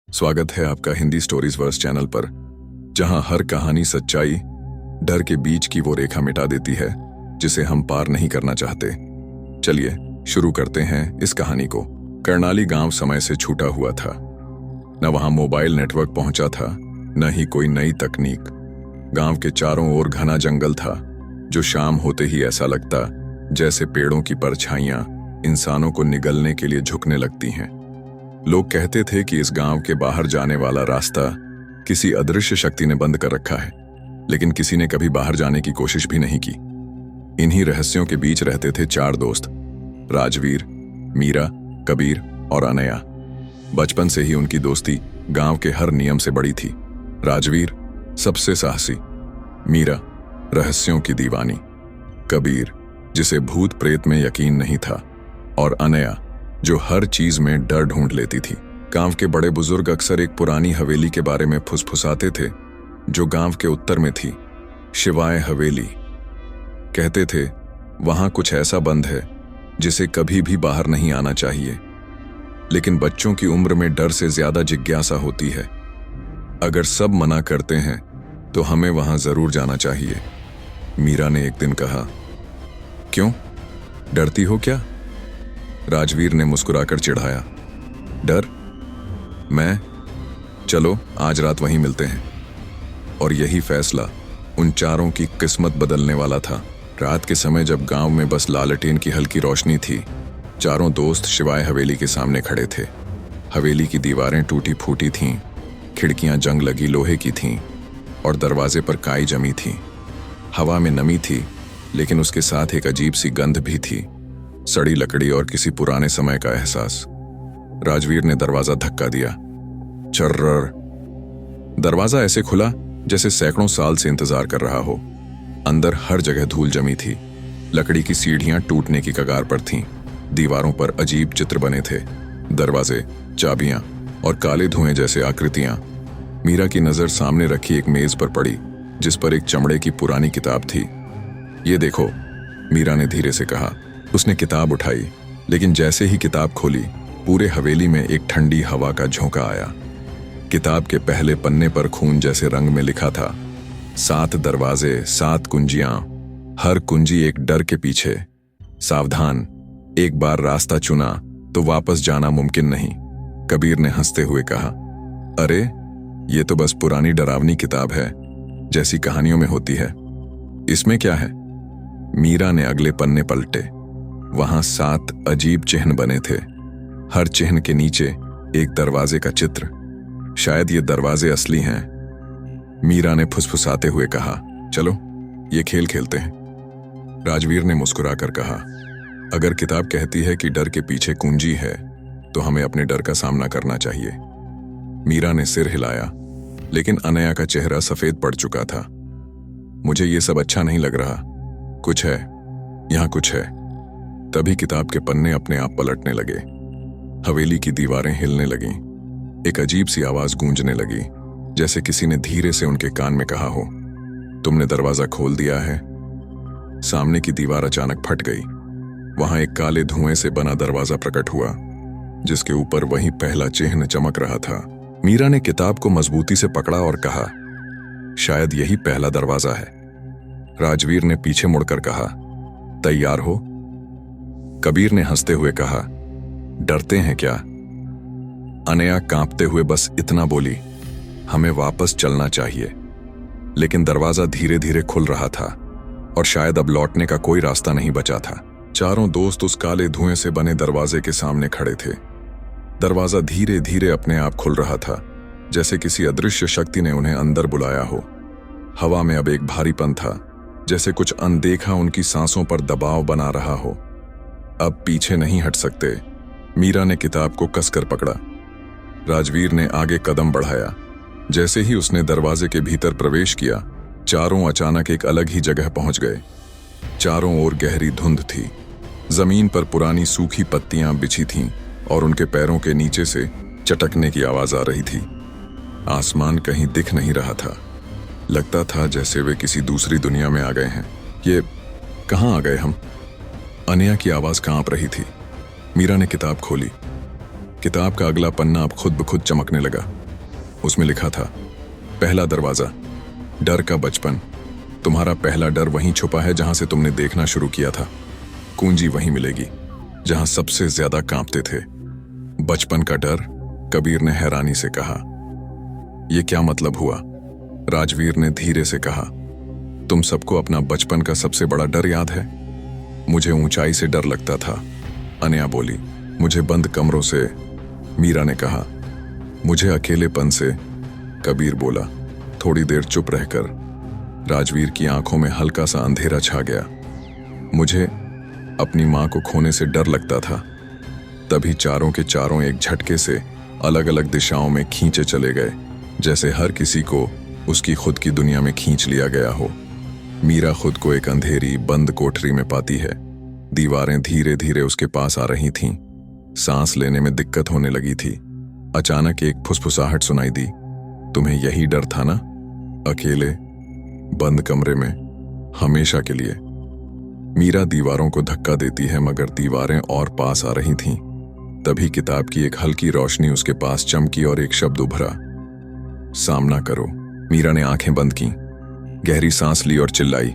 स्वागत है आपका हिंदी स्टोरीज वर्स चैनल पर, जहां हर कहानी सच्चाई, डर के बीच की वो रेखा मिटा देती है जिसे हम पार नहीं करना चाहते। चलिए शुरू करते हैं इस कहानी को। करनाली गांव समय से छूटा हुआ था। न वहां मोबाइल नेटवर्क पहुंचा था, न ही कोई नई तकनीक। गांव के चारों ओर घना जंगल था, जो शाम होते ही ऐसा लगता जैसे पेड़ों की परछाइयां इंसानों को निगलने के लिए झुकने लगती हैं। लोग कहते थे कि इस गांव के बाहर जाने वाला रास्ता किसी अदृश्य शक्ति ने बंद कर रखा है, लेकिन किसी ने कभी बाहर जाने की कोशिश भी नहीं की। इन्हीं रहस्यों के बीच रहते थे चार दोस्त, राजवीर, मीरा, कबीर और अनया। बचपन से ही उनकी दोस्ती गांव के हर नियम से बड़ी थी। राजवीर सबसे साहसी, मीरा रहस्यों की दीवानी, कबीर जिसे भूत प्रेत में यकीन नहीं था, और अनया जो हर चीज में डर ढूंढ लेती थी। गांव के बड़े बुजुर्ग अक्सर एक पुरानी हवेली के बारे में फुसफुसाते थे, जो गांव के उत्तर में थी, शिवाय हवेली। कहते थे वहां कुछ ऐसा बंद है जिसे कभी भी बाहर नहीं आना चाहिए, लेकिन बच्चों की उम्र में डर से ज्यादा जिज्ञासा होती है। अगर सब मना करते हैं तो हमें वहां जरूर जाना चाहिए। मीरा ने एक दिन कहा। क्यों, डरती हो क्या? राजवीर ने मुस्कुराकर चिढ़ाया। डर? मैं? चलो आज रात वहीं मिलते हैं। और यही फैसला उन चारों की किस्मत बदलने वाला था। रात के समय जब गांव में बस लालटेन की हल्की रोशनी थी, चारों दोस्त शिवाय हवेली के सामने खड़े थे। हवेली की दीवारें टूटी फूटी थीं, खिड़कियां जंग लगी लोहे की थीं और दरवाजे पर काई जमी थी। हवा में नमी थी, लेकिन उसके साथ एक अजीब सी गंध भी थी, सड़ी लकड़ी और किसी पुराने समय का एहसास। राजवीर ने दरवाजा धक्का दिया। चर्रर। दरवाजा ऐसे खुला जैसे सैकड़ों साल से इंतजार कर रहा हो। अंदर हर जगह धूल जमी थी, लकड़ी की सीढ़ियां टूटने की कगार पर थीं, दीवारों पर अजीब चित्र बने थे, दरवाजे, चाबियां और काले धुएं जैसे आकृतियां। मीरा की नजर सामने रखी एक मेज पर पड़ी, जिस पर एक चमड़े की पुरानी किताब थी। ये देखो, मीरा ने धीरे से कहा। उसने किताब उठाई, लेकिन जैसे ही किताब खोली, पूरे हवेली में एक ठंडी हवा का झोंका आया। किताब के पहले पन्ने पर खून जैसे रंग में लिखा था, 7 दरवाजे, 7 कुंजियां, हर कुंजी एक डर के पीछे। सावधान, एक बार रास्ता चुना तो वापस जाना मुमकिन नहीं। कबीर ने हंसते हुए कहा। अरे, ये तो बस पुरानी डरावनी किताब है, जैसी कहानियों में होती है। इसमें क्या है? मीरा ने अगले पन्ने पलटे। वहां 7 अजीब चिन्ह बने थे, हर चिन्ह के नीचे एक दरवाजे का चित्र। शायद ये दरवाजे असली हैं। मीरा ने फुसफुसाते हुए कहा, चलो ये खेल खेलते हैं। राजवीर ने मुस्कुराकर कहा, अगर किताब कहती है कि डर के पीछे कुंजी है, तो हमें अपने डर का सामना करना चाहिए। मीरा ने सिर हिलाया, लेकिन अनया का चेहरा सफेद पड़ चुका था। मुझे ये सब अच्छा नहीं लग रहा। कुछ है, यहां कुछ है। तभी किताब के पन्ने अपने आप पलटने लगे। हवेली की दीवारें हिलने लगीं। एक अजीब सी आवाज गूंजने लगी, जैसे किसी ने धीरे से उनके कान में कहा हो, तुमने दरवाजा खोल दिया है। सामने की दीवार अचानक फट गई। वहां एक काले धुएं से बना दरवाजा प्रकट हुआ, जिसके ऊपर वही पहला चिन्ह चमक रहा था। मीरा ने किताब को मजबूती से पकड़ा और कहा, शायद यही पहला दरवाजा है। राजवीर ने पीछे मुड़कर कहा, तैयार हो? कबीर ने हंसते हुए कहा, डरते हैं क्या? अनया कांपते हुए बस इतना बोली, हमें वापस चलना चाहिए। लेकिन दरवाजा धीरे धीरे खुल रहा था, और शायद अब लौटने का कोई रास्ता नहीं बचा था। चारों दोस्त उस काले धुएं से बने दरवाजे के सामने खड़े थे। दरवाजा धीरे धीरे अपने आप खुल रहा था, जैसे किसी अदृश्य शक्ति ने उन्हें अंदर बुलाया हो। हवा में अब एक भारीपन था, जैसे कुछ अनदेखा उनकी सांसों पर दबाव बना रहा हो। अब पीछे नहीं हट सकते। मीरा ने किताब को कसकर पकड़ा। राजवीर ने आगे कदम बढ़ाया। जैसे ही उसने दरवाजे के भीतर प्रवेश किया, चारों अचानक एक अलग ही जगह पहुंच गए। चारों ओर गहरी धुंध थी। जमीन पर पुरानी सूखी पत्तियां बिछी थीं और उनके पैरों के नीचे से चटकने की आवाज आ रही थी। आसमान कहीं दिख नहीं रहा था। लगता था जैसे वे किसी दूसरी दुनिया में आ गए हैं। ये कहाँ आ गए हम? अनया की आवाज कांप रही थी। मीरा ने किताब खोली। किताब का अगला पन्ना अब खुद ब खुद चमकने लगा। उसमें लिखा था, पहला दरवाजा, डर का बचपन। तुम्हारा पहला डर वहीं छुपा है जहां से तुमने देखना शुरू किया था। कुंजी वहीं मिलेगी जहां सबसे ज्यादा कांपते थे। बचपन का डर, कबीर ने हैरानी से कहा। यह क्या मतलब हुआ? राजवीर ने धीरे से कहा। तुम सबको अपना बचपन का सबसे बड़ा डर याद है? मुझे ऊंचाई से डर लगता था, अनया बोली। मुझे बंद कमरों से, मीरा ने कहा। मुझे अकेलेपन से, कबीर बोला। थोड़ी देर चुप रहकर राजवीर की आंखों में हल्का सा अंधेरा छा गया। मुझे अपनी मां को खोने से डर लगता था। तभी चारों के चारों एक झटके से अलग अलग दिशाओं में खींचे चले गए, जैसे हर किसी को उसकी खुद की दुनिया में खींच लिया गया हो। मीरा खुद को एक अंधेरी बंद कोठरी में पाती है। दीवारें धीरे धीरे उसके पास आ रही थीं। सांस लेने में दिक्कत होने लगी थी। अचानक एक फुसफुसाहट सुनाई दी। तुम्हें यही डर था ना? अकेले, बंद कमरे में, हमेशा के लिए। मीरा दीवारों को धक्का देती है, मगर दीवारें और पास आ रही थीं। तभी किताब की एक हल्की रोशनी उसके पास चमकी और एक शब्द उभरा, सामना करो। मीरा ने आंखें बंद की, गहरी सांस ली और चिल्लाई,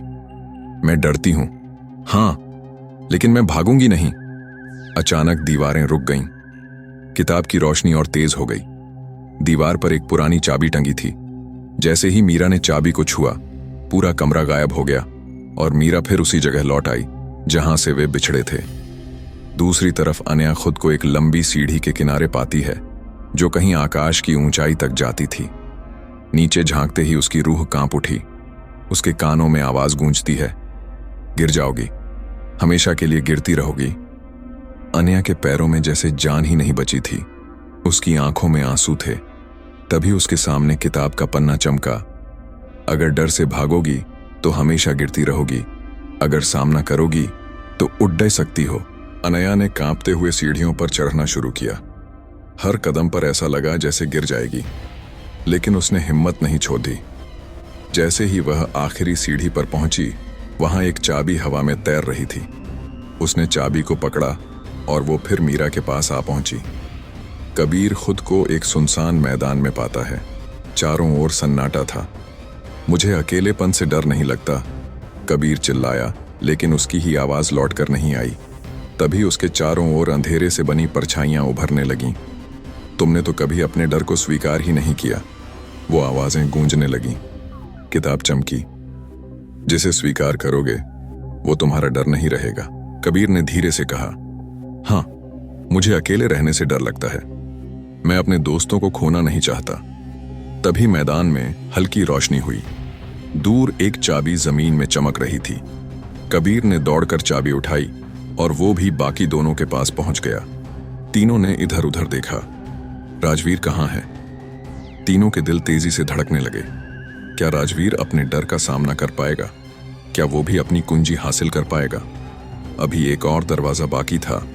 मैं डरती हूं, हां, लेकिन मैं भागूंगी नहीं। अचानक दीवारें रुक गईं। किताब की रोशनी और तेज हो गई। दीवार पर एक पुरानी चाबी टंगी थी। जैसे ही मीरा ने चाबी को छुआ, पूरा कमरा गायब हो गया और मीरा फिर उसी जगह लौट आई जहां से वे बिछड़े थे। दूसरी तरफ अनया खुद को एक लंबी सीढ़ी के किनारे पाती है, जो कहीं आकाश की ऊंचाई तक जाती थी। नीचे झांकते ही उसकी रूह कांप उठी। उसके कानों में आवाज गूंजती है, गिर जाओगी, हमेशा के लिए गिरती रहोगी। अनया के पैरों में जैसे जान ही नहीं बची थी। उसकी आंखों में आंसू थे। तभी उसके सामने किताब का पन्ना चमका। अगर डर से भागोगी तो हमेशा गिरती रहोगी, अगर सामना करोगी तो उड़ सकती हो। अनया ने कांपते हुए सीढ़ियों पर चढ़ना शुरू किया। हर कदम पर ऐसा लगा जैसे गिर जाएगी, लेकिन उसने हिम्मत नहीं छोड़ी। जैसे ही वह आखिरी सीढ़ी पर पहुंची, वहां एक चाबी हवा में तैर रही थी। उसने चाबी को पकड़ा और वो फिर मीरा के पास आ पहुंची। कबीर खुद को एक सुनसान मैदान में पाता है। चारों ओर सन्नाटा था। मुझे अकेलेपन से डर नहीं लगता, कबीर चिल्लाया, लेकिन उसकी ही आवाज लौटकर नहीं आई। तभी उसके चारों ओर अंधेरे से बनी परछाइयां उभरने लगीं। तुमने तो कभी अपने डर को स्वीकार ही नहीं किया, वो आवाजें गूंजने लगीं। किताब चमकी। जिसे स्वीकार करोगे वो तुम्हारा डर नहीं रहेगा, कबीर ने धीरे से कहा। हां, मुझे अकेले रहने से डर लगता है। मैं अपने दोस्तों को खोना नहीं चाहता। तभी मैदान में हल्की रोशनी हुई। दूर एक चाबी जमीन में चमक रही थी। कबीर ने दौड़कर चाबी उठाई और वो भी बाकी दोनों के पास पहुंच गया। तीनों ने इधर उधर देखा। राजवीर कहां है? तीनों के दिल तेजी से धड़कने लगे। क्या राजवीर अपने डर का सामना कर पाएगा? क्या वो भी अपनी कुंजी हासिल कर पाएगा? अभी एक और दरवाजा बाकी था,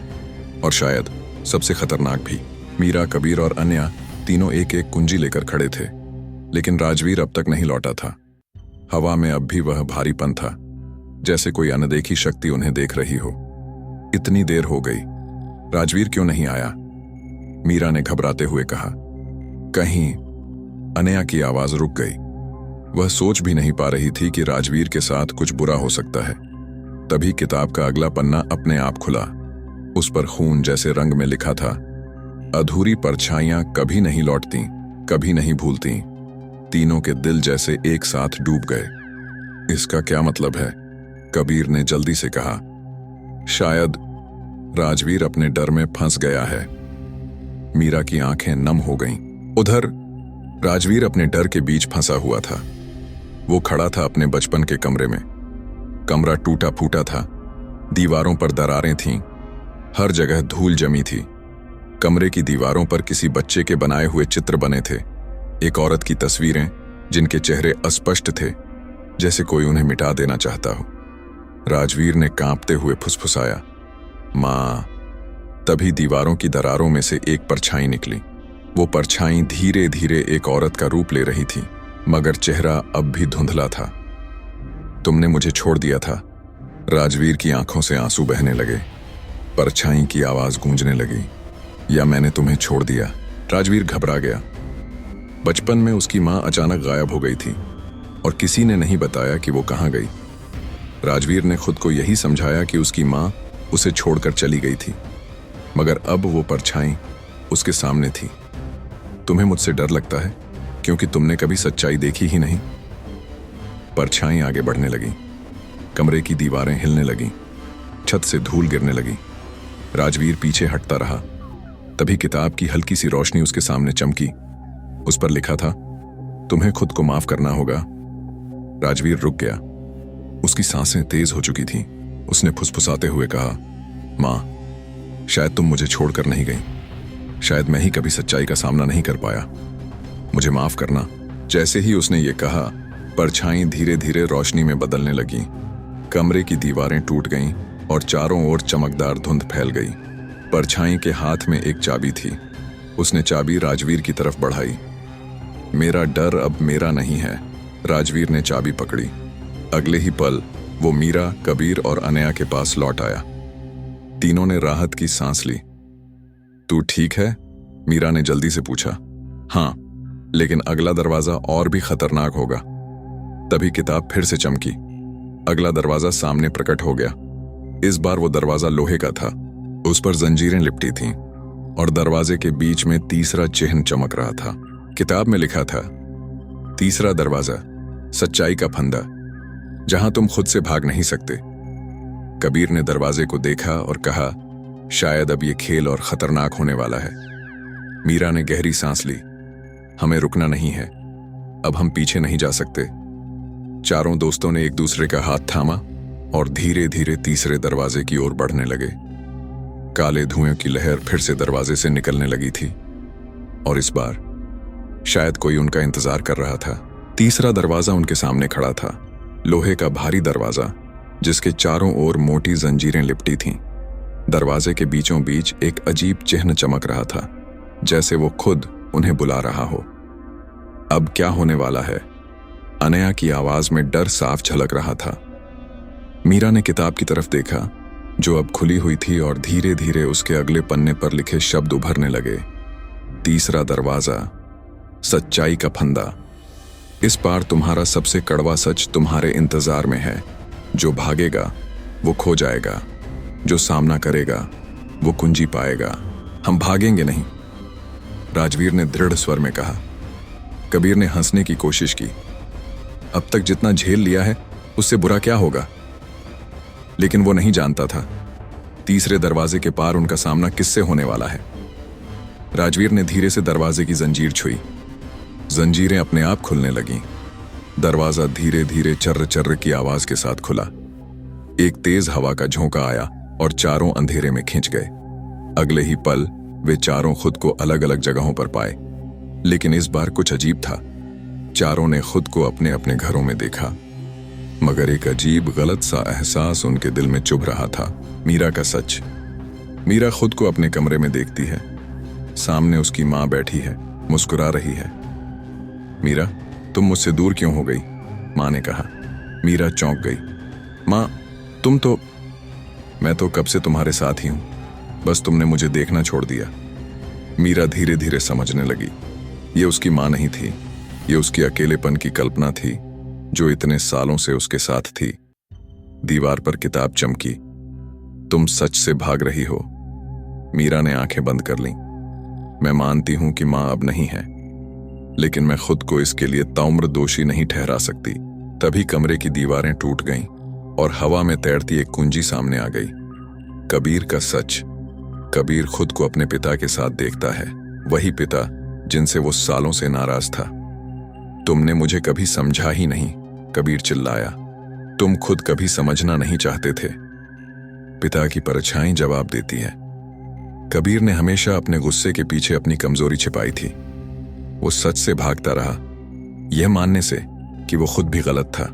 और शायद सबसे खतरनाक भी। मीरा, कबीर और अनया तीनों एक एक कुंजी लेकर खड़े थे, लेकिन राजवीर अब तक नहीं लौटा था। हवा में अब भी वह भारीपन था, जैसे कोई अनदेखी शक्ति उन्हें देख रही हो। इतनी देर हो गई, राजवीर क्यों नहीं आया? मीरा ने घबराते हुए कहा। कहीं। अनया की आवाज रुक गई। वह सोच भी नहीं पा रही थी कि राजवीर के साथ कुछ बुरा हो सकता है। तभी किताब का अगला पन्ना अपने आप खुला। उस पर खून जैसे रंग में लिखा था, अधूरी परछाइयां कभी नहीं लौटती, कभी नहीं भूलती। तीनों के दिल जैसे एक साथ डूब गए। इसका क्या मतलब है? कबीर ने जल्दी से कहा। शायद राजवीर अपने डर में फंस गया है। मीरा की आंखें नम हो गईं। उधर राजवीर अपने डर के बीच फंसा हुआ था। वो खड़ा था अपने बचपन के कमरे में। कमरा टूटा फूटा था। दीवारों पर दरारें थीं। हर जगह धूल जमी थी। कमरे की दीवारों पर किसी बच्चे के बनाए हुए चित्र बने थे। एक औरत की तस्वीरें, जिनके चेहरे अस्पष्ट थे, जैसे कोई उन्हें मिटा देना चाहता हो। राजवीर ने कांपते हुए फुसफुसाया, मां। तभी दीवारों की दरारों में से एक परछाई निकली। वो परछाई धीरे धीरे एक औरत का रूप ले रही थी, मगर चेहरा अब भी धुंधला था। तुमने मुझे छोड़ दिया था। राजवीर की आंखों से आंसू बहने लगे। परछाई की आवाज गूंजने लगी, या मैंने तुम्हें छोड़ दिया? राजवीर घबरा गया। बचपन में उसकी मां अचानक गायब हो गई थी और किसी ने नहीं बताया कि वो कहां गई। राजवीर ने खुद को यही समझाया कि उसकी मां उसे छोड़कर चली गई थी, मगर अब वो परछाई उसके सामने थी। तुम्हें मुझसे डर लगता है क्योंकि तुमने कभी सच्चाई देखी ही नहीं। परछाई आगे बढ़ने लगी, कमरे की दीवारें हिलने लगीं, छत से धूल गिरने लगी। राजवीर पीछे हटता रहा। तभी किताब की हल्की सी रोशनी उसके सामने चमकी। उस पर लिखा था, तुम्हें खुद को माफ करना होगा। राजवीर रुक गया। उसकी सांसें तेज हो चुकी थीं। उसने फुसफुसाते हुए कहा, मां, शायद तुम मुझे छोड़कर नहीं गई। शायद मैं ही कभी सच्चाई का सामना नहीं कर पाया। मुझे माफ करना। जैसे ही उसने ये कहा, परछाई धीरे धीरे रोशनी में बदलने लगी। कमरे की दीवारें टूट गईं और चारों ओर चमकदार धुंध फैल गई। परछाई के हाथ में एक चाबी थी। उसने चाबी राजवीर की तरफ बढ़ाई। मेरा डर अब मेरा नहीं है। राजवीर ने चाबी पकड़ी। अगले ही पल वो मीरा, कबीर और अनया के पास लौट आया। तीनों ने राहत की सांस ली। तू ठीक है? मीरा ने जल्दी से पूछा। हाँ, लेकिन अगला दरवाजा और भी खतरनाक होगा। तभी किताब फिर से चमकी। अगला दरवाजा सामने प्रकट हो गया। इस बार वो दरवाजा लोहे का था। उस पर जंजीरें लिपटी थीं और दरवाजे के बीच में तीसरा चिन्ह चमक रहा था। किताब में लिखा था, तीसरा दरवाजा, सच्चाई का फंदा, जहां तुम खुद से भाग नहीं सकते। कबीर ने दरवाजे को देखा और कहा, शायद अब ये खेल और खतरनाक होने वाला है। मीरा ने गहरी सांस ली। हमें रुकना नहीं है, अब हम पीछे नहीं जा सकते। चारों दोस्तों ने एक दूसरे का हाथ थामा और धीरे धीरे तीसरे दरवाजे की ओर बढ़ने लगे। काले धुएं की लहर फिर से दरवाजे से निकलने लगी थी और इस बार शायद कोई उनका इंतजार कर रहा था। तीसरा दरवाजा उनके सामने खड़ा था, लोहे का भारी दरवाजा जिसके चारों ओर मोटी जंजीरें लिपटी थीं। दरवाजे के बीचों बीच एक अजीब चिन्ह चमक रहा था, जैसे वो खुद उन्हें बुला रहा हो। अब क्या होने वाला है? अनया की आवाज में डर साफ झलक रहा था। मीरा ने किताब की तरफ देखा जो अब खुली हुई थी और धीरे धीरे उसके अगले पन्ने पर लिखे शब्द उभरने लगे। तीसरा दरवाजा, सच्चाई का फंदा। इस बार तुम्हारा सबसे कड़वा सच तुम्हारे इंतजार में है। जो भागेगा वो खो जाएगा, जो सामना करेगा वो कुंजी पाएगा। हम भागेंगे नहीं, राजवीर ने दृढ़ स्वर में कहा। कबीर ने हंसने की कोशिश की। अब तक जितना झेल लिया है उससे बुरा क्या होगा? लेकिन वो नहीं जानता था तीसरे दरवाजे के पार उनका सामना किससे होने वाला है। राजवीर ने धीरे से दरवाजे की जंजीर छुई। जंजीरें अपने आप खुलने लगीं। दरवाजा धीरे धीरे चर्र चर्र की आवाज के साथ खुला। एक तेज हवा का झोंका आया और चारों अंधेरे में खिंच गए। अगले ही पल वे चारों खुद को अलग अलग जगहों पर पाए। लेकिन इस बार कुछ अजीब था। चारों ने खुद को अपने अपने घरों में देखा, मगर एक अजीब गलत सा एहसास उनके दिल में चुभ रहा था। मीरा का सच। मीरा खुद को अपने कमरे में देखती है। सामने उसकी मां बैठी है, मुस्कुरा रही है। मीरा, तुम मुझसे दूर क्यों हो गई? मां ने कहा। मीरा चौंक गई। मां, तुम तो... मैं तो कब से तुम्हारे साथ ही हूं, बस तुमने मुझे देखना छोड़ दिया। मीरा धीरे धीरे समझने लगी, ये उसकी मां नहीं थी, ये उसकी अकेलेपन की कल्पना थी जो इतने सालों से उसके साथ थी। दीवार पर किताब चमकी। तुम सच से भाग रही हो। मीरा ने आंखें बंद कर लीं। मैं मानती हूं कि मां अब नहीं है, लेकिन मैं खुद को इसके लिए ताउम्र दोषी नहीं ठहरा सकती। तभी कमरे की दीवारें टूट गईं और हवा में तैरती एक कुंजी सामने आ गई। कबीर का सच। कबीर खुद को अपने पिता के साथ देखता है, वही पिता जिनसे वो सालों से नाराज था। तुमने मुझे कभी समझा ही नहीं, कबीर चिल्लाया। तुम खुद कभी समझना नहीं चाहते थे, पिता की परछाई जवाब देती है। कबीर ने हमेशा अपने गुस्से के पीछे अपनी कमजोरी छिपाई थी। वो सच से भागता रहा, यह मानने से कि वो खुद भी गलत था।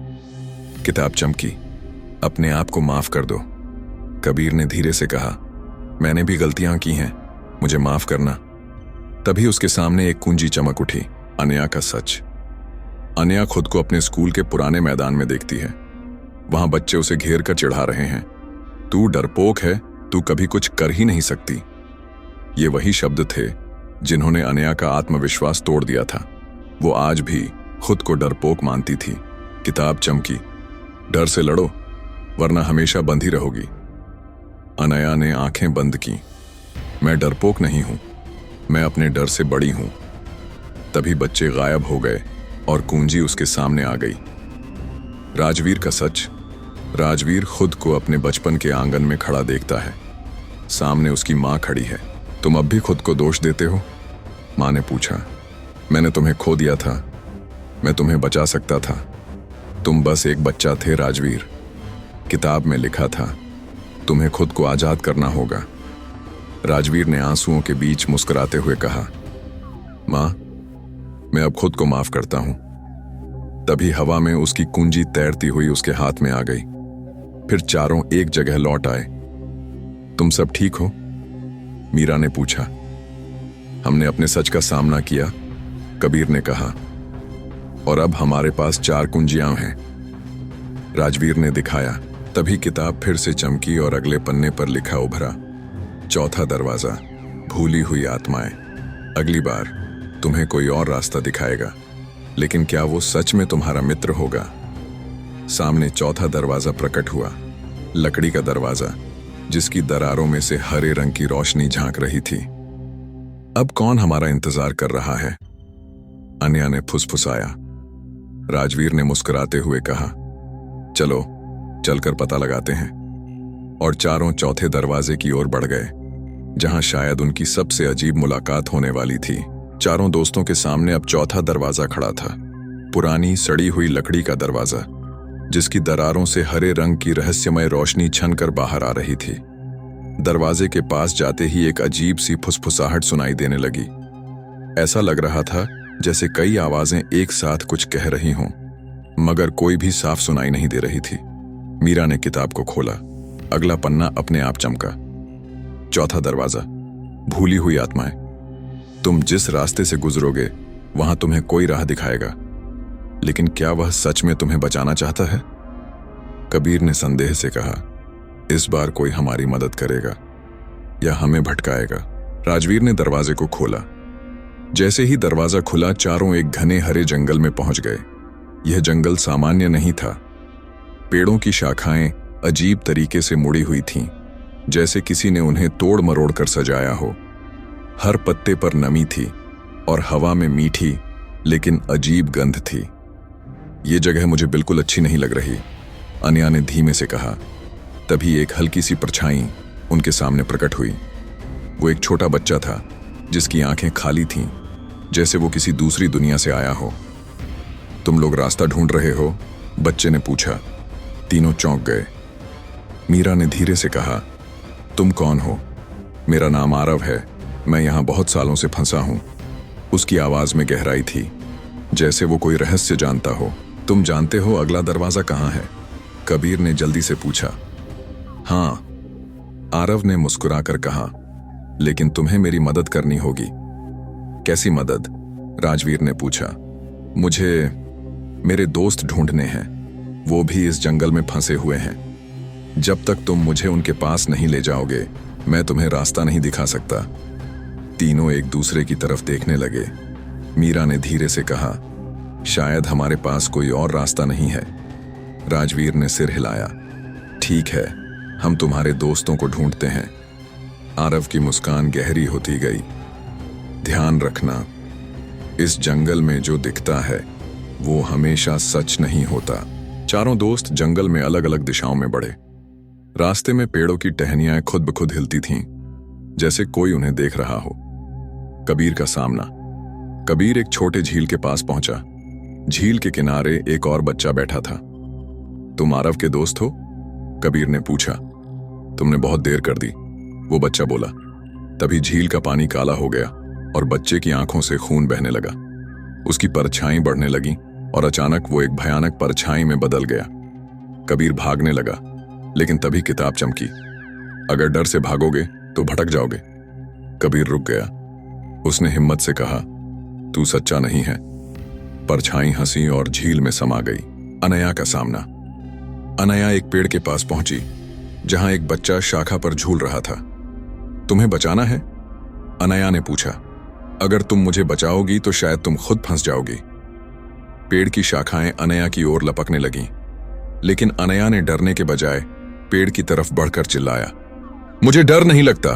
किताब चमकी। अपने आप को माफ कर दो, कबीर ने धीरे से कहा। मैंने भी गलतियां की हैं, मुझे माफ करना। तभी उसके सामने एक कुंजी चमक उठी। अनया का सच। अनया खुद को अपने स्कूल के पुराने मैदान में देखती है। वहां बच्चे उसे घेर कर चिढ़ा रहे हैं। तू डरपोक है, तू कभी कुछ कर ही नहीं सकती। ये वही शब्द थे जिन्होंने अनया का आत्मविश्वास तोड़ दिया था। वो आज भी खुद को डरपोक मानती थी। किताब चमकी। डर से लड़ो, वरना हमेशा बंधी रहोगी। अनया ने आंखें बंद की। मैं डरपोक नहीं हूं, मैं अपने डर से बड़ी हूं। तभी बच्चे गायब हो गए और कुंजी उसके सामने आ गई। राजवीर का सच। राजवीर खुद को अपने बचपन के आंगन में खड़ा देखता है। सामने उसकी मां खड़ी है। तुम अब भी खुद को दोष देते हो? मां ने पूछा। मैंने तुम्हें खो दिया था, मैं तुम्हें बचा सकता था। तुम बस एक बच्चा थे राजवीर। किताब में लिखा था तुम्हें खुद को आजाद करना होगा। राजवीर ने आंसुओं के बीच मुस्कुराते हुए कहा, मां, मैं अब खुद को माफ करता हूं। तभी हवा में उसकी कुंजी तैरती हुई उसके हाथ में आ गई। फिर चारों एक जगह लौट आए। तुम सब ठीक हो? मीरा ने पूछा। हमने अपने सच का सामना किया, कबीर ने कहा, और अब हमारे पास 4 कुंजियां हैं। राजवीर ने दिखाया। तभी किताब फिर से चमकी और अगले पन्ने पर लिखा उभरा, चौथा दरवाजा, भूली हुई आत्माएं। अगली बार तुम्हें कोई और रास्ता दिखाएगा, लेकिन क्या वो सच में तुम्हारा मित्र होगा? सामने चौथा दरवाजा प्रकट हुआ, लकड़ी का दरवाजा, जिसकी दरारों में से हरे रंग की रोशनी झांक रही थी। अब कौन हमारा इंतजार कर रहा है? अनया ने फुसफुसाया। राजवीर ने मुस्कुराते हुए कहा, चलो चलकर पता लगाते हैं। और चारों चौथे दरवाजे की ओर बढ़ गए, जहां शायद उनकी सबसे अजीब मुलाकात होने वाली थी। चारों दोस्तों के सामने अब चौथा दरवाजा खड़ा था, पुरानी सड़ी हुई लकड़ी का दरवाजा, जिसकी दरारों से हरे रंग की रहस्यमय रोशनी छनकर बाहर आ रही थी। दरवाजे के पास जाते ही एक अजीब सी फुसफुसाहट सुनाई देने लगी। ऐसा लग रहा था जैसे कई आवाजें एक साथ कुछ कह रही हों, मगर कोई भी साफ सुनाई नहीं दे रही थी। मीरा ने किताब को खोला। अगला पन्ना अपने आप चमका। चौथा दरवाजा, भूली हुई आत्माएं। तुम जिस रास्ते से गुजरोगे वहां तुम्हें कोई राह दिखाएगा, लेकिन क्या वह सच में तुम्हें बचाना चाहता है? कबीर ने संदेह से कहा, इस बार कोई हमारी मदद करेगा या हमें भटकाएगा? राजवीर ने दरवाजे को खोला। जैसे ही दरवाजा खुला, चारों एक घने हरे जंगल में पहुंच गए। यह जंगल सामान्य नहीं था। पेड़ों की शाखाएं अजीब तरीके से मुड़ी हुई थीं, जैसे किसी ने उन्हें तोड़ मरोड़ कर सजाया हो। हर पत्ते पर नमी थी और हवा में मीठी लेकिन अजीब गंध थी। ये जगह मुझे बिल्कुल अच्छी नहीं लग रही, अनया ने धीमे से कहा। तभी एक हल्की सी परछाई उनके सामने प्रकट हुई। वो एक छोटा बच्चा था, जिसकी आंखें खाली थीं, जैसे वो किसी दूसरी दुनिया से आया हो। तुम लोग रास्ता ढूंढ रहे हो? बच्चे ने पूछा। तीनों चौंक गए। मीरा ने धीरे से कहा, तुम कौन हो? मेरा नाम आरव है, मैं यहां बहुत सालों से फंसा हूं। उसकी आवाज में गहराई थी, जैसे वो कोई रहस्य जानता हो। तुम जानते हो अगला दरवाजा कहां है? कबीर ने जल्दी से पूछा। हां, आरव ने मुस्कुराकर कहा, लेकिन तुम्हें मेरी मदद करनी होगी। कैसी मदद? राजवीर ने पूछा। मुझे मेरे दोस्त ढूंढने हैं, वो भी इस जंगल में फंसे हुए हैं। जब तक तुम मुझे उनके पास नहीं ले जाओगे, मैं तुम्हें रास्ता नहीं दिखा सकता। तीनों एक दूसरे की तरफ देखने लगे। मीरा ने धीरे से कहा, शायद हमारे पास कोई और रास्ता नहीं है। राजवीर ने सिर हिलाया। ठीक है, हम तुम्हारे दोस्तों को ढूंढते हैं। आरव की मुस्कान गहरी होती गई। ध्यान रखना, इस जंगल में जो दिखता है वो हमेशा सच नहीं होता। चारों दोस्त जंगल में अलग अलग दिशाओं में बढ़े। रास्ते में पेड़ों की टहनियां खुद ब खुद हिलती थीं, जैसे कोई उन्हें देख रहा हो। कबीर का सामना। कबीर एक छोटे झील के पास पहुंचा। झील के किनारे एक और बच्चा बैठा था। तुम आरव के दोस्त हो? कबीर ने पूछा। तुमने बहुत देर कर दी, वो बच्चा बोला। तभी झील का पानी काला हो गया और बच्चे की आंखों से खून बहने लगा। उसकी परछाई बढ़ने लगी और अचानक वो एक भयानक परछाई में बदल गया। कबीर भागने लगा, लेकिन तभी किताब चमकी। अगर डर से भागोगे तो भटक जाओगे। कबीर रुक गया। उसने हिम्मत से कहा, तू सच्चा नहीं है। परछाई हंसी और झील में समा गई। अनया का सामना। अनया एक पेड़ के पास पहुंची, जहां एक बच्चा शाखा पर झूल रहा था। तुम्हें बचाना है? अनया ने पूछा। अगर तुम मुझे बचाओगी तो शायद तुम खुद फंस जाओगी। पेड़ की शाखाएं अनया की ओर लपकने लगीं, लेकिन अनया ने डरने के बजाय पेड़ की तरफ बढ़कर चिल्लाया, मुझे डर नहीं लगता।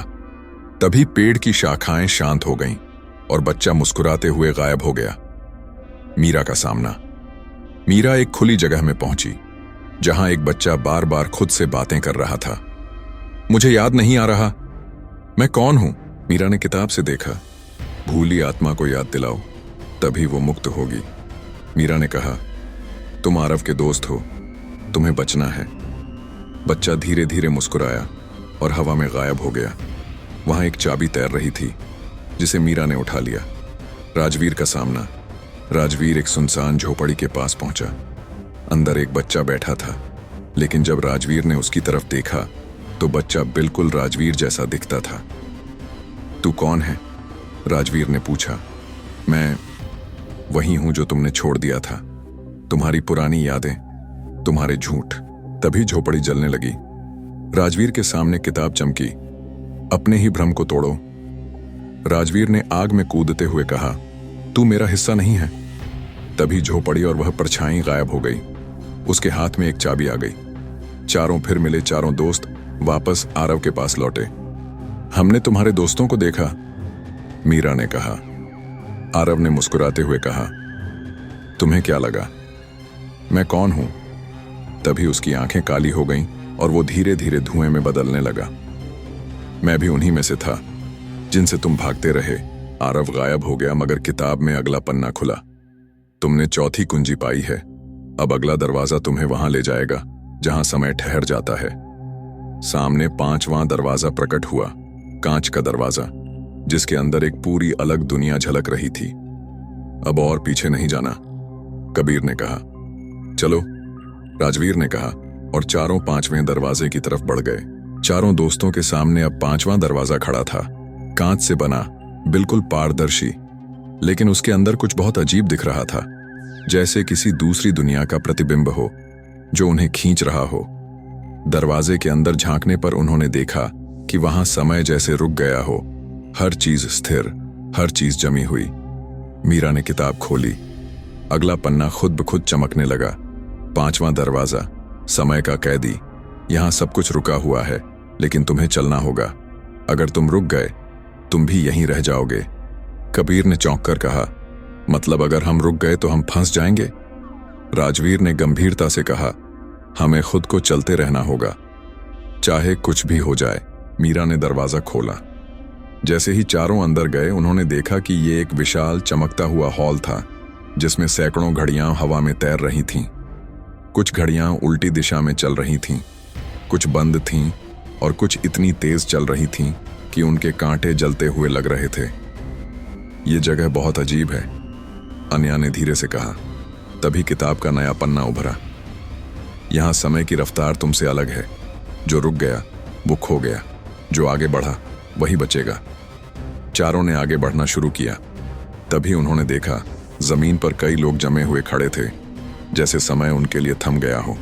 तभी पेड़ की शाखाएं शांत हो गईं और बच्चा मुस्कुराते हुए गायब हो गया। मीरा का सामना। मीरा एक खुली जगह में पहुंची, जहां एक बच्चा बार बार खुद से बातें कर रहा था। मुझे याद नहीं आ रहा, मैं कौन हूं? मीरा ने किताब से देखा। भूली आत्मा को याद दिलाओ, तभी वो मुक्त होगी। मीरा ने कहा, तुम आरव के दोस्त हो, तुम्हें बचना है। बच्चा धीरे धीरे मुस्कुराया और हवा में गायब हो गया। वहां एक चाबी तैर रही थी, जिसे मीरा ने उठा लिया। राजवीर का सामना। राजवीर एक सुनसान झोपड़ी के पास पहुंचा। अंदर एक बच्चा बैठा था, लेकिन जब राजवीर ने उसकी तरफ देखा तो बच्चा बिल्कुल राजवीर जैसा दिखता था। तू कौन है? राजवीर ने पूछा। मैं वही हूं जो तुमने छोड़ दिया था। तुम्हारी पुरानी यादें, तुम्हारे झूठ। तभी झोपड़ी जलने लगी। राजवीर के सामने किताब चमकी। अपने ही भ्रम को तोड़ो। राजवीर ने आग में कूदते हुए कहा, तू मेरा हिस्सा नहीं है। तभी झोपड़ी और वह परछाई गायब हो गई। उसके हाथ में एक चाबी आ गई। चारों फिर मिले। चारों दोस्त वापस आरव के पास लौटे। हमने तुम्हारे दोस्तों को देखा, मीरा ने कहा। आरव ने मुस्कुराते हुए कहा, तुम्हें क्या लगा? मैं कौन हूं? तभी उसकी आंखें काली हो गईं और वो धीरे धीरे धुएं में बदलने लगा। मैं भी उन्हीं में से था जिनसे तुम भागते रहे। आरव गायब हो गया, मगर किताब में अगला पन्ना खुला। तुमने चौथी कुंजी पाई है। अब अगला दरवाजा तुम्हें वहां ले जाएगा जहां समय ठहर जाता है। सामने 5वां दरवाजा प्रकट हुआ, कांच का दरवाजा, जिसके अंदर एक पूरी अलग दुनिया झलक रही थी। अब और पीछे नहीं जाना, कबीर ने कहा। चलो, राजवीर ने कहा, और चारों 5वें दरवाजे की तरफ बढ़ गए। चारों दोस्तों के सामने अब 5वां दरवाजा खड़ा था, कांच से बना, बिल्कुल पारदर्शी, लेकिन उसके अंदर कुछ बहुत अजीब दिख रहा था, जैसे किसी दूसरी दुनिया का प्रतिबिंब हो जो उन्हें खींच रहा हो। दरवाजे के अंदर झांकने पर उन्होंने देखा कि वहां समय जैसे रुक गया हो, हर चीज स्थिर, हर चीज जमी हुई। मीरा ने किताब खोली। अगला पन्ना खुद ब खुद चमकने लगा। 5वां दरवाजा, समय का कैदी। यहां सब कुछ रुका हुआ है, लेकिन तुम्हें चलना होगा। अगर तुम रुक गए, तुम भी यहीं रह जाओगे। कबीर ने चौंक कर कहा, मतलब अगर हम रुक गए तो हम फंस जाएंगे? राजवीर ने गंभीरता से कहा, हमें खुद को चलते रहना होगा, चाहे कुछ भी हो जाए। मीरा ने दरवाजा खोला। जैसे ही चारों अंदर गए, उन्होंने देखा कि ये एक विशाल चमकता हुआ हॉल था, जिसमें सैकड़ों घड़ियां हवा में तैर रही थीं। कुछ घड़ियां उल्टी दिशा में चल रही थीं, कुछ बंद थीं और कुछ इतनी तेज चल रही थीं कि उनके कांटे जलते हुए लग रहे थे। ये जगह बहुत अजीब है, अनया ने धीरे से कहा। तभी किताब का नया पन्ना उभरा। यहां समय की रफ्तार तुमसे अलग है। जो रुक गया वो खो गया, जो आगे बढ़ा वही बचेगा। चारों ने आगे बढ़ना शुरू किया। तभी उन्होंने देखा, जमीन पर कई लोग जमे हुए खड़े थे, जैसे समय उनके लिए थम गया हो।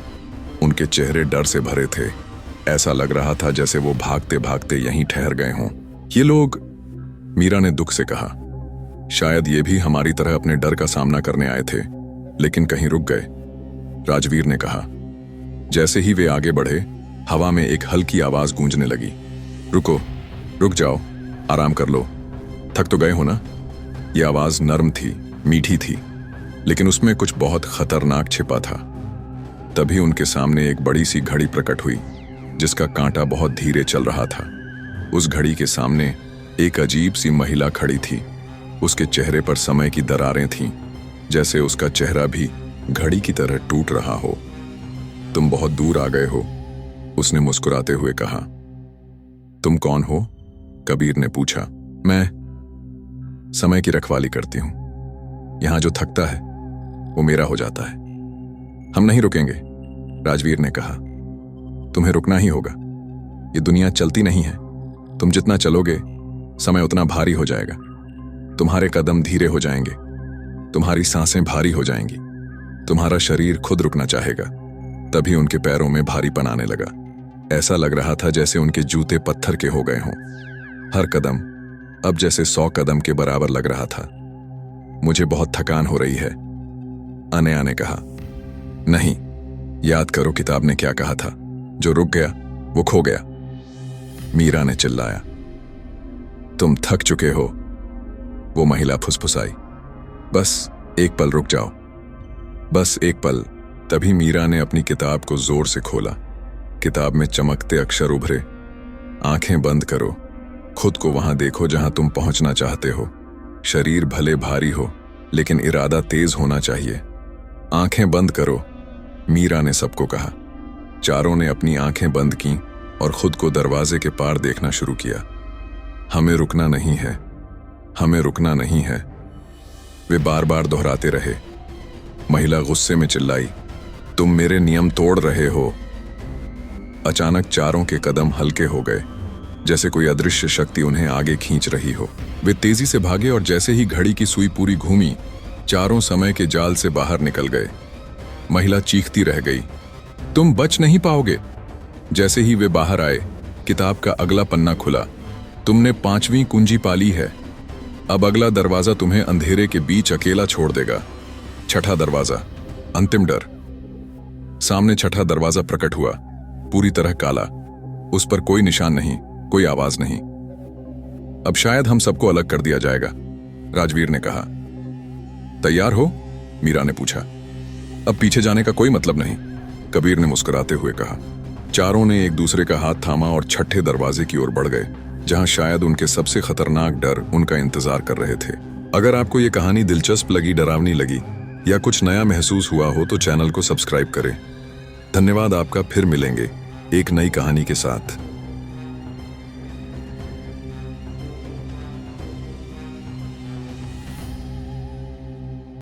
उनके चेहरे डर से भरे थे। ऐसा लग रहा था जैसे वो भागते भागते यहीं ठहर गए हों। ये लोग, मीरा ने दुख से कहा, शायद ये भी हमारी तरह अपने डर का सामना करने आए थे, लेकिन कहीं रुक गए। राजवीर ने कहा। जैसे ही वे आगे बढ़े, हवा में एक हल्की आवाज गूंजने लगी, रुको, रुक जाओ, आराम कर लो, थक तो गए हो ना। यह आवाज नर्म थी, मीठी थी, लेकिन उसमें कुछ बहुत खतरनाक छिपा था। तभी उनके सामने एक बड़ी सी घड़ी प्रकट हुई, जिसका कांटा बहुत धीरे चल रहा था। उस घड़ी के सामने एक अजीब सी महिला खड़ी थी। उसके चेहरे पर समय की दरारें थीं, जैसे उसका चेहरा भी घड़ी की तरह टूट रहा हो। तुम बहुत दूर आ गए हो, उसने मुस्कुराते हुए कहा। तुम कौन हो? कबीर ने पूछा। मैं समय की रखवाली करती हूं। यहां जो थकता है वो मेरा हो जाता है। हम नहीं रुकेंगे, राजवीर ने कहा। तुम्हें रुकना ही होगा। ये दुनिया चलती नहीं है। तुम जितना चलोगे, समय उतना भारी हो जाएगा। तुम्हारे कदम धीरे हो जाएंगे, तुम्हारी सांसें भारी हो जाएंगी, तुम्हारा शरीर खुद रुकना चाहेगा। तभी उनके पैरों में भारीपन आने लगा। ऐसा लग रहा था जैसे उनके जूते पत्थर के हो गए हों। हर कदम अब जैसे 100 कदम के बराबर लग रहा था। मुझे बहुत थकान हो रही है, अनया ने कहा। नहीं, याद करो किताब ने क्या कहा था, जो रुक गया वो खो गया, मीरा ने चिल्लाया। तुम थक चुके हो, वो महिला फुसफुसाई। बस एक पल रुक जाओ, बस एक पल। तभी मीरा ने अपनी किताब को जोर से खोला। किताब में चमकते अक्षर उभरे। आंखें बंद करो, खुद को वहां देखो जहां तुम पहुंचना चाहते हो। शरीर भले भारी हो, लेकिन इरादा तेज होना चाहिए। आंखें बंद करो, मीरा ने सबको कहा। चारों ने अपनी आंखें बंद की और खुद को दरवाजे के पार देखना शुरू किया। हमें रुकना नहीं है, हमें रुकना नहीं है, वे बार बार दोहराते रहे। महिला गुस्से में चिल्लाई, तुम मेरे नियम तोड़ रहे हो। अचानक चारों के कदम हल्के हो गए, जैसे कोई अदृश्य शक्ति उन्हें आगे खींच रही हो। वे तेजी से भागे और जैसे ही घड़ी की सुई पूरी घूमी, चारों समय के जाल से बाहर निकल गए। महिला चीखती रह गई, तुम बच नहीं पाओगे। जैसे ही वे बाहर आए, किताब का अगला पन्ना खुला। तुमने 5वीं कुंजी पाली है, अब अगला दरवाजा तुम्हें अंधेरे के बीच अकेला छोड़ देगा। छठा दरवाजा, अंतिम डर। सामने छठा दरवाजा प्रकट हुआ, पूरी तरह काला। उस पर कोई निशान नहीं, कोई आवाज नहीं। अब शायद हम सबको अलग कर दिया जाएगा, राजवीर ने कहा। तैयार हो? मीरा ने पूछा। अब पीछे जाने का कोई मतलब नहीं, कबीर ने मुस्कुराते हुए कहा। चारों ने एक दूसरे का हाथ थामा और छठे दरवाजे की ओर बढ़ गए, जहां शायद उनके सबसे खतरनाक डर उनका इंतजार कर रहे थे। अगर आपको ये कहानी दिलचस्प लगी, डरावनी लगी या कुछ नया महसूस हुआ हो तो चैनल को सब्सक्राइब करें। धन्यवाद आपका। फिर मिलेंगे एक नई कहानी के साथ।